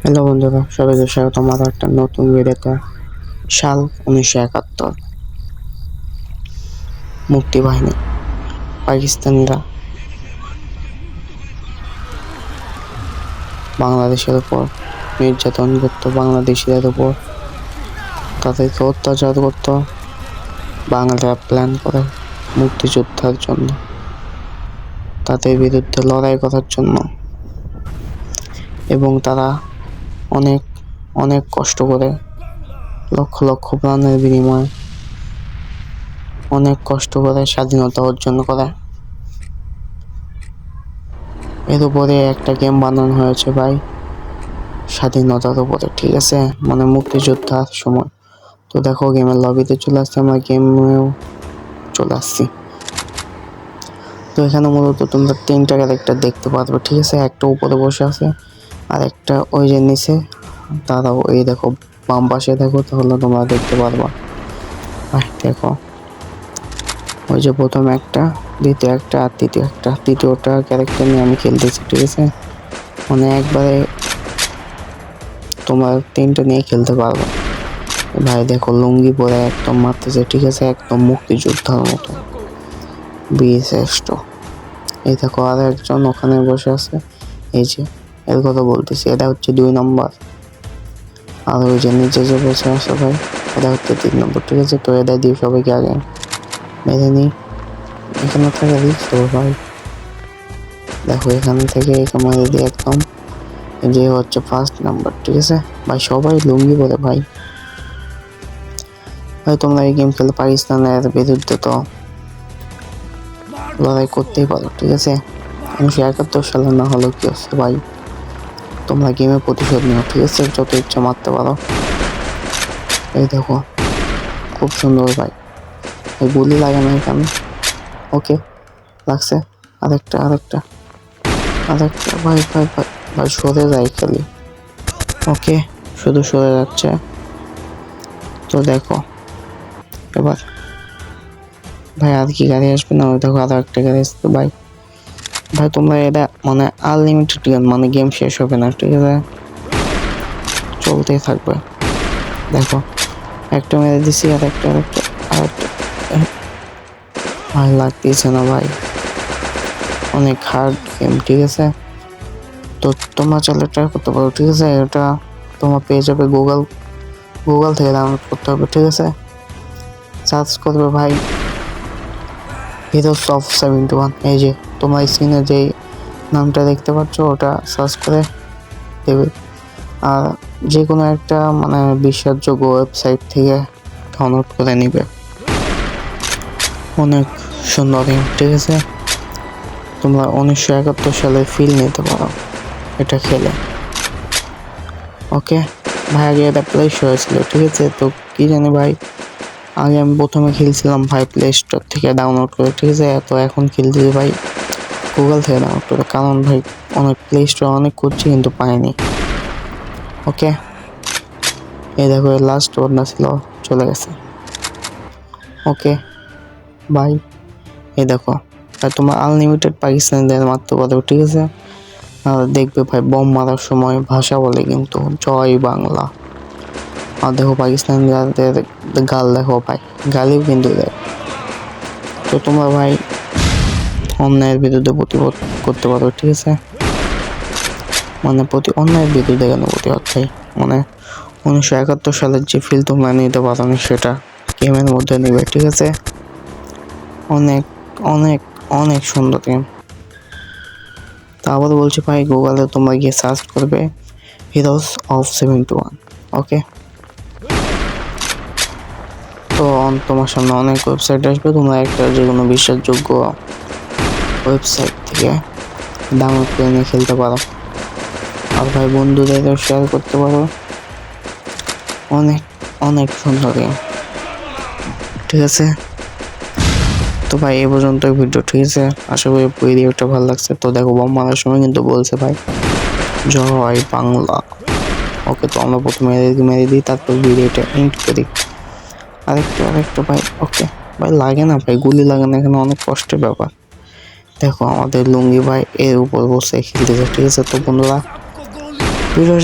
Hello বন্ধুরা, সবাইকে স্বাগতম আমার একটা নতুন ভিডিওতে। সাল 1971, মুক্তিবাহিনী পাকিস্তানিরা বাংলাদেশের উপর নির্যাতন করত, বাংলাদেশিদের উপর তাদেরকে অত্যাচার করত। বাঙালিরা প্ল্যান করে মুক্তিযোদ্ধার জন্য, তাদের বিরুদ্ধে লড়াই করার জন্য, এবং তারা অনেক অনেক কষ্ট করে লক্ষ লক্ষ প্রাণের বিনিময়ে অনেক কষ্ট করে স্বাধীনতা অর্জন করে। এর উপরে একটা গেম বানানো হয়েছে ভাই, স্বাধীনতার উপরে, ঠিক আছে, মানে মুক্তিযোদ্ধার সময়। তো দেখো, গেমের লবিতে চলে আসছে, আমরা গেমেও চলে আসছি। তো এখানে মূলত তোমরা তিনটা ক্যারেক্টার দেখতে পারবে, ঠিক আছে। একটা উপরে বসে আছে, আর একটা ওই যে নিচে। দাঁড়াও, এই দেখো বাম পাশে দেখো, তাহলে তোমরা দেখতে পারবা। দেখো, ওই যে প্রথম একটা, দ্বিতীয় একটা, আর তৃতীয় একটা। তৃতীয়টা ক্যারেক্টার নিয়ে আমি খেলতেছি, ঠিক আছে। মানে একবারে তোমার তিনটা নিয়ে খেলতে পারবো ভাই। দেখো, লুঙ্গি পরে একদম মারতেছে, ঠিক আছে, একদম মুক্তিযোদ্ধার মতো, বীরশ্রেষ্ঠ। এই দেখো, আর একজন ওখানে বসে আছে, এই যে এর কথা বলতেছি, এটা হচ্ছে 2 নম্বর। আর ওই যে নিচে যে বসে আছে ভাই, এটা হচ্ছে 3 নম্বর, ঠিক আছে। তো এটা দিয়ে সবাইকে আগে মেরে নিই। এখানে থেকে রিস্ক দেবো ভাই। দেখো, এখান থেকে মেরে দিয়ে একদম যে হচ্ছে 1st নাম্বার, ঠিক আছে ভাই। সবাই লুঙ্গি পরে ভাই। ভাই তোমরা এই গেম খেলে পাকিস্তানের বিরুদ্ধে তো লড়াই করতেই পারো, ঠিক আছে। 1971 সালে না হলেও কি হচ্ছে ভাই, তোমরা গেমে প্রতিশোধ নিও, ঠিক আছে, যত ইচ্ছা মারতে পারো। এই দেখো, খুব সুন্দর ভাই। এই গুলি লাগে না এখানে, ওকে, লাগছে। আরেকটা আরেকটা আরেকটা ভাই ভাই ভাই ভাই, সরে যায় খালি, ওকে, শুধু সরে যাচ্ছে। তো দেখো এবার ভাই, আর কি গাড়ি আসবে না? ওই দেখো, আরো একটা গাড়ি আসছে ভাই। ভাই তোমরা এটা মানে আনলিমিটেড গেম, মানে গেম শেষ হবে না, ঠিক আছে, চলতেই থাকবে। দেখো, একটা মেরে দিছি, আর একটা ভাই লাগতেছে না ভাই, অনেক হার্ড গেম, ঠিক আছে। তো তোমরা চাইলে ট্রাই করতে পারো, ঠিক আছে। এটা তোমার পেয়ে যাবে গুগল থেকে ডাউনলোড করতে হবে, ঠিক আছে। সার্চ করবে ভাই হিরোস অফ 71, এই যে তোমার স্ক্রিনে যেই নামটা দেখতে পাচ্ছ, ওটা সার্চ করে দেবে। আর যে কোনো একটা মানে বিশ্বাসযোগ্য ওয়েবসাইট থেকে ডাউনলোড করে নিবে। অনেক সুন্দর গেম, ঠিক আছে। তোমরা 1971 সালে ফিল নিতে পারো এটা খেলে, ওকে ভাই। আগে এটা প্লে স্টোরে ছিল, ঠিক আছে। তো কি জানি ভাই, আগে আমি প্রথমে খেলছিলাম ভাই প্লে স্টোর থেকে ডাউনলোড করে, ঠিক আছে। তো এখন খেলছি ভাই গুগল থেকে ডাউনলোড করে, কারণ ভাই অনেক প্লে স্টোরে অনেক করছি কিন্তু পাইনি, ওকে। এই দেখো, লাস্ট বন্যা ছিল, চলে গেছে, ওকে বাই। এই দেখো, আর তোমার আনলিমিটেড পাকিস্তানিদের মারতে পারো, ঠিক আছে। আর দেখবে ভাই, বম মারার সময় ভাষা বলে কিন্তু জয় বাংলা। আর দেখো, পাকিস্তানিদের গাল দেখো ভাই, গালিও কিন্তু দেয়। তো তোমরা ভাই অন্যায়ের বিরুদ্ধে প্রতিবাদ করতে পারো, ঠিক আছে। মানে অন্যায়ের বিরুদ্ধে কেন প্রতিবাদ ভাই, মানে 1971 সালের যে ফিল তোমরা নিতে পারো না, সেটা গেমের মধ্যে নিবে, ঠিক আছে। অনেক অনেক অনেক সুন্দর গেম। তা আবার বলছি ভাই, গুগলে তোমরা গিয়ে সার্চ করবে হিরোস অফ 71, ওকে। তো তোমার সামনে অনেক ওয়েবসাইট আসবে, তোমরা একটা যে কোনো বিশ্বাসযোগ্য ওয়েবসাইট থেকে ডাউনলোড করে নিয়ে খেলতে পারো। আর ভাই বন্ধুদেরও শেয়ার করতে পারো। অনেক অনেক সুন্দর গেম, ঠিক আছে। তো ভাই এই পর্যন্ত ভিডিও, ঠিক আছে। আশা করি ভিডিওটা ভালো লাগছে। তো দেখো, বম মারার সময় কিন্তু বলছে ভাই জয় বাংলা, ওকে। তো আমরা প্রথমে মেরে দিই, তারপর ভিডিওটা এন্ড করি। আরেকটা ভাই, ওকে ভাই। লাগে না ভাই, গুলি লাগে না, এখানে অনেক কষ্টের ব্যাপার। দেখো, আমাদের লুঙ্গি ভাই এর উপর বসে খেলতেছে, ঠিক আছে। তো বন্ধুরা, ভিডিও